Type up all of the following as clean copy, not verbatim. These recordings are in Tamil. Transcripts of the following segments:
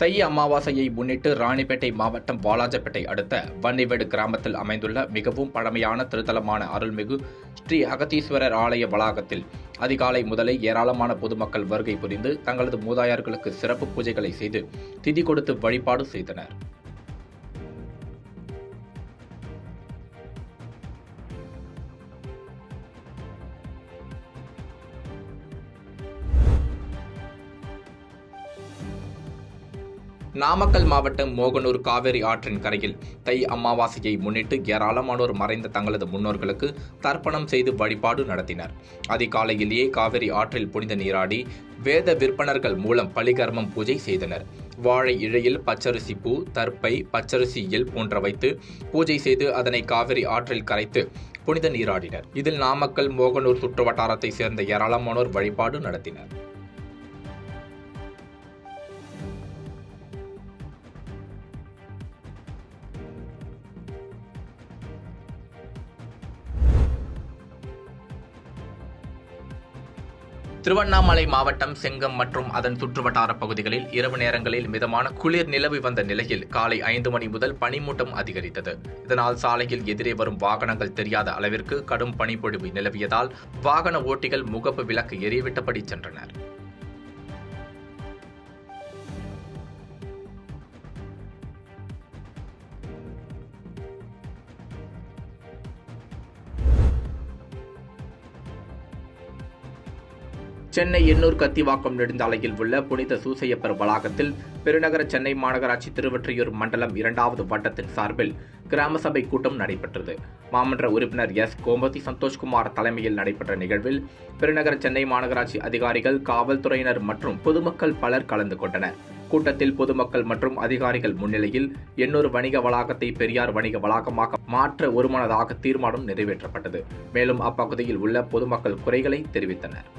தை அமாவாசையை முன்னிட்டு ராணிப்பேட்டை மாவட்டம் வாலாஜப்பேட்டை அடுத்த வன்னிவேடு கிராமத்தில் அமைந்துள்ள மிகவும் பழமையான திருத்தலமான அருள்மிகு ஸ்ரீ அகத்தீஸ்வரர் ஆலய வளாகத்தில் அதிகாலை முதலே ஏராளமான பொதுமக்கள் வருகை புரிந்து தங்களது மூதாதையர்களுக்கு சிறப்பு பூஜைகளை செய்து திதி கொடுத்து வழிபாடு செய்தனர். நாமக்கல் மாவட்டம் மோகனூர் காவிரி ஆற்றின் கரையில் தை அமாவாசையை முன்னிட்டு ஏராளமானோர் மறைந்த தங்களது முன்னோர்களுக்கு தர்ப்பணம் செய்து வழிபாடு நடத்தினர். அதிகாலையிலேயே காவிரி ஆற்றில் புனித நீராடி வேத விற்பனர்கள் மூலம் பலிகர்மம் பூஜை செய்தனர். வாழை இழையில் பச்சரிசி பூ, தர்ப்பை, பச்சரிசி எல் போன்ற வைத்து பூஜை செய்து அதனை காவிரி ஆற்றில் கரைத்து புனித நீராடினர். இதில் நாமக்கல் மோகனூர் சுற்றுவட்டாரத்தை சேர்ந்த ஏராளமானோர் வழிபாடு நடத்தினர். திருவண்ணாமலை மாவட்டம் செங்கம் மற்றும் அதன் சுற்றுவட்டார பகுதிகளில் இரவு நேரங்களில் மிதமான குளிர் நிலவி வந்த நிலையில் காலை 5 மணி முதல் பனிமூட்டம் அதிகரித்தது. இதனால் சாலையில் எதிரே வரும் வாகனங்கள் தெரியாத அளவிற்கு கடும் பனிப்பொழிவு நிலவியதால் வாகன ஓட்டிகள் முகப்பு விளக்கு எரியவிட்டபடி சென்றனர். சென்னை எண்ணூர் கத்திவாக்கம் நெடுஞ்சாலையில் உள்ள புனித சூசையப்பர் வளாகத்தில் பெருநகர சென்னை மாநகராட்சி திருவொற்றியூர் மண்டலம் 2வது வட்டத்தின் சார்பில் கிராம சபை கூட்டம் நடைபெற்றது. மாமன்ற உறுப்பினர் எஸ். கோமதி சந்தோஷ்குமார் தலைமையில் நடைபெற்ற நிகழ்வில் பெருநகர சென்னை மாநகராட்சி அதிகாரிகள், காவல்துறையினர் மற்றும் பொதுமக்கள் பலர் கலந்து கொண்டனர். கூட்டத்தில் பொதுமக்கள் மற்றும் அதிகாரிகள் முன்னிலையில் எண்ணூர் வணிக வளாகத்தை பெரியார் வணிக வளாகமாக மாற்ற ஒருமனதாக தீர்மானம் நிறைவேற்றப்பட்டது. மேலும் அப்பகுதியில் உள்ள பொதுமக்கள் குறைகளை தெரிவித்தனர்.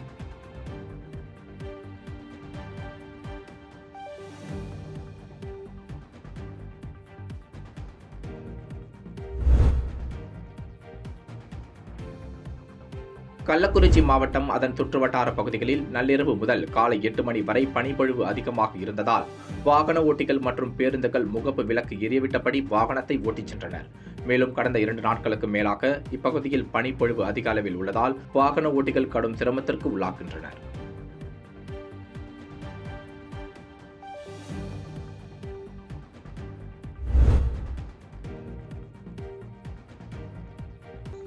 கள்ளக்குறிச்சி மாவட்டம் அதன் சுற்றுவட்டார பகுதிகளில் நள்ளிரவு முதல் காலை 8 மணி வரை பனிப்பொழிவு அதிகமாக இருந்ததால் வாகன ஓட்டிகள் மற்றும் பேருந்துகள் முகப்பு விளக்கு எரியவிட்டபடி வாகனத்தை ஓட்டிச் சென்றனர். மேலும் கடந்த 2 நாட்களுக்கு மேலாக இப்பகுதியில் பனிப்பொழிவு அதிக அளவில் உள்ளதால் வாகன ஓட்டிகள் கடும் சிரமத்திற்கு உள்ளாகின்றனர்.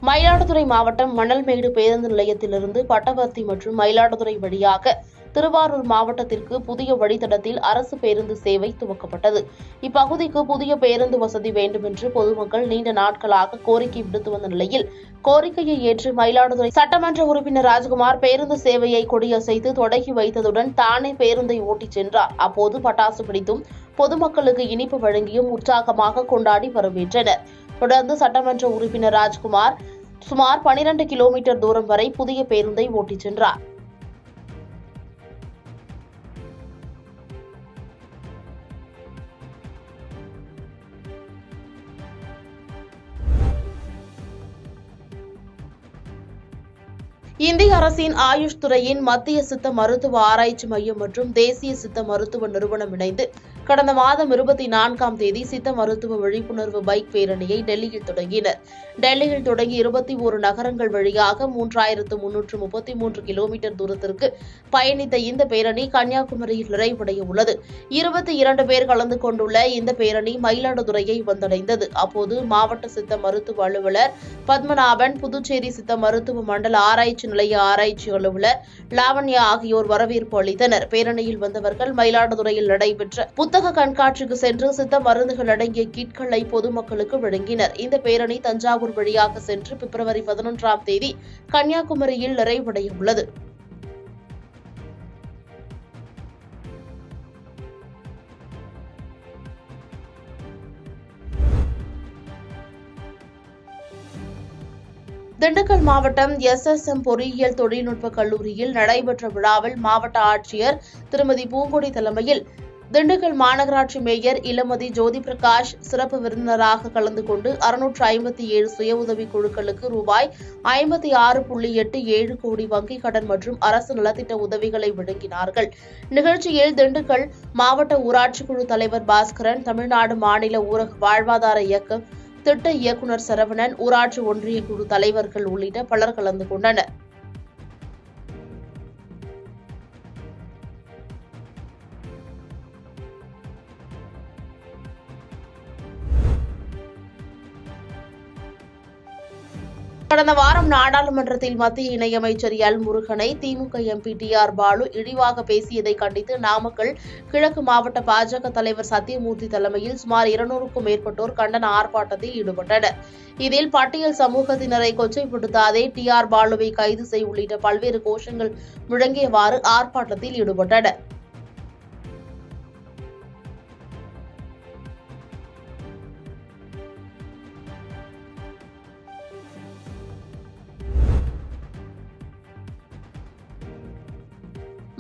மயிலாடுதுறை மாவட்டம் மணல்மேடு பேருந்து நிலையத்திலிருந்து பட்டவர்த்தி மற்றும் மயிலாடுதுறை வழியாக திருவாரூர் மாவட்டத்திற்கு புதிய வழித்தடத்தில் அரசு பேருந்து சேவை துவக்கப்பட்டது. இப்பகுதிக்கு புதிய பேருந்து வசதி வேண்டும் என்று பொதுமக்கள் நீண்ட நாட்களாக கோரிக்கை விடுத்து வந்த நிலையில் கோரிக்கையை ஏற்று மயிலாடுதுறை சட்டமன்ற உறுப்பினர் ராஜ்குமார் பேருந்து சேவையை கொடியசைத்து தொடங்கி வைத்ததுடன் தானே பேருந்தை ஓட்டிச் சென்றார். அப்போது பட்டாசு வெடித்தும் பொதுமக்களுக்கு இனிப்பு வழங்கியும் உற்சாகமாக கொண்டாடி வரவேற்றனர். தொடர்ந்து சட்டமன்ற உறுப்பினர் ராஜ்குமார் சுமார் 12 கிலோமீட்டர் தூரம் வரை புதிய பேருந்தை ஓட்டிச் சென்றார். இந்திய அரசின் ஆயுஷ் துறையின் மத்திய சித்த மருத்துவ ஆராய்ச்சி மையம் மற்றும் தேசிய சித்த மருத்துவ நிறுவனம் இணைந்து கடந்த மாதம் 24ஆம் தேதி சித்த மருத்துவ விழிப்புணர்வு பைக் பேரணியை டெல்லியில் தொடங்கினர். டெல்லியில் தொடங்கி 21 நகரங்கள் வழியாக 3333 கிலோமீட்டர் தூரத்திற்கு பயணித்த இந்த பேரணி கன்னியாகுமரியில் நிறைவடைய உள்ளது. 22 பேர் கலந்து கொண்டுள்ள இந்த பேரணி மயிலாடுதுறையை வந்தடைந்தது. அப்போது மாவட்ட சித்த மருத்துவ அலுவலர் பத்மநாபன், புதுச்சேரி சித்த மருத்துவ மண்டல ஆராய்ச்சி நிலைய ஆராய்ச்சி அலுவலர் லாவண்யா ஆகியோர் வரவேற்பு அளித்தனர். பேரணியில் வந்தவர்கள் மயிலாடுதுறையில் நடைபெற்ற புத்தக கண்காட்சிக்கு சென்று சித்த மருந்துகள் அடங்கிய கிட்களை பொதுமக்களுக்கு வழங்கினர். இந்த பேரணி தஞ்சாவூர் வழியாக சென்று பிப்ரவரி 11ஆம் தேதி கன்னியாகுமரியில் நிறைவடைய உள்ளது. திண்டுக்கல் மாவட்டம் SSM பொறியியல் தொழில்நுட்ப கல்லூரியில் நடைபெற்ற விழாவில் மாவட்ட ஆட்சியர் திருமதி பூங்கொடி தலைமையில் திண்டுக்கல் மாநகராட்சி மேயர் இளமதி ஜோதி பிரகாஷ் சிறப்பு விருந்தினராக கலந்து கொண்டு 657 சுய உதவி குழுக்களுக்கு ரூபாய் 56.87 கோடி வங்கிக் கடன் மற்றும் அரசு நலத்திட்ட உதவிகளை வழங்கினார்கள். நிகழ்ச்சியில் திண்டுக்கல் மாவட்ட ஊராட்சி குழு தலைவர் பாஸ்கரன், தமிழ்நாடு மாநில ஊரக வாழ்வாதார இயக்க திட்ட இயக்குநர் சரவணன், ஊராட்சி ஒன்றிய குழு தலைவர்கள் உள்ளிட்ட பலர் கலந்து கொண்டனர். கடந்த வாரம் நாடாளுமன்றத்தில் மத்திய இணையமைச்சர் எல் முருகனை திமுக எம்பி டி.ஆர். பாலு இழிவாக பேசியதை கண்டித்து நாமக்கல் கிழக்கு மாவட்ட பாஜக தலைவர் சத்தியமூர்த்தி தலைமையில் சுமார் 200க்கும் மேற்பட்டோர் கண்டன ஆர்ப்பாட்டத்தில் ஈடுபட்டனர். இதில் பட்டியல் சமூகத்தினரை கொச்சைப்படுத்தாதே, டி.ஆர். பாலுவை கைது செய் உள்ளிட்ட பல்வேறு கோஷங்கள் முழங்கியவாறு ஆர்ப்பாட்டத்தில் ஈடுபட்டனர்.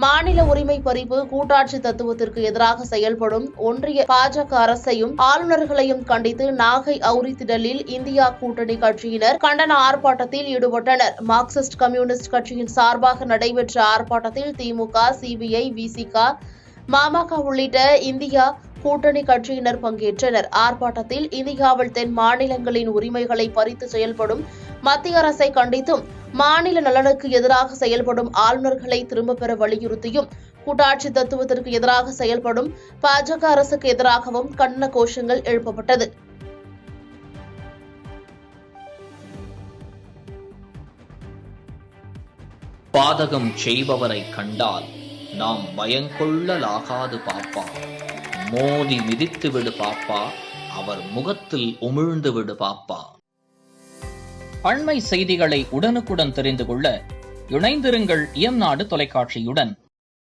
மாநில உரிமை பறிப்பு, கூட்டாட்சி தத்துவத்திற்கு எதிராக செயல்படும் ஒன்றிய பாஜக அரசையும் ஆளுநர்களையும் கண்டித்து நாகை அவுரித்திடலில் இந்தியா கூட்டணி கட்சியினர் கண்டன ஆர்ப்பாட்டத்தில் ஈடுபட்டனர். மார்க்சிஸ்ட் கம்யூனிஸ்ட் கட்சியின் சார்பாக நடைபெற்ற ஆர்ப்பாட்டத்தில் திமுக, சிபிஐ, விசிக, மாமக உள்ளிட்ட இந்தியா கூட்டணி கட்சியினர் பங்கேற்றனர். ஆர்ப்பாட்டத்தில் இந்தியாவில் தென் மாநிலங்களின் உரிமைகளை பறித்து செயல்படும் மத்திய அரசை கண்டித்தும், மாநில நலனுக்கு எதிராக செயல்படும் ஆளுநர்களை திரும்பப் பெற வலியுறுத்தியும், கூட்டாட்சி தத்துவத்திற்கு எதிராக செயல்படும் பாஜக அரசுக்கு எதிராகவும் கண்டன கோஷங்கள் எழுப்பப்பட்டது. பாதகம் செய்பவரை கண்டால் நாம் பயங்கொள்ளலாகாது பாப்பா, மோதி மிதித்து விடு பாப்பா, அவர் முகத்தில் உமிழ்ந்து விடு பாப்பா. அண்மை செய்திகளை உடனுக்குடன் தெரிந்து கொள்ள இணைந்திருங்கள் இயம்நாடு தொலைக்காட்சியுடன்.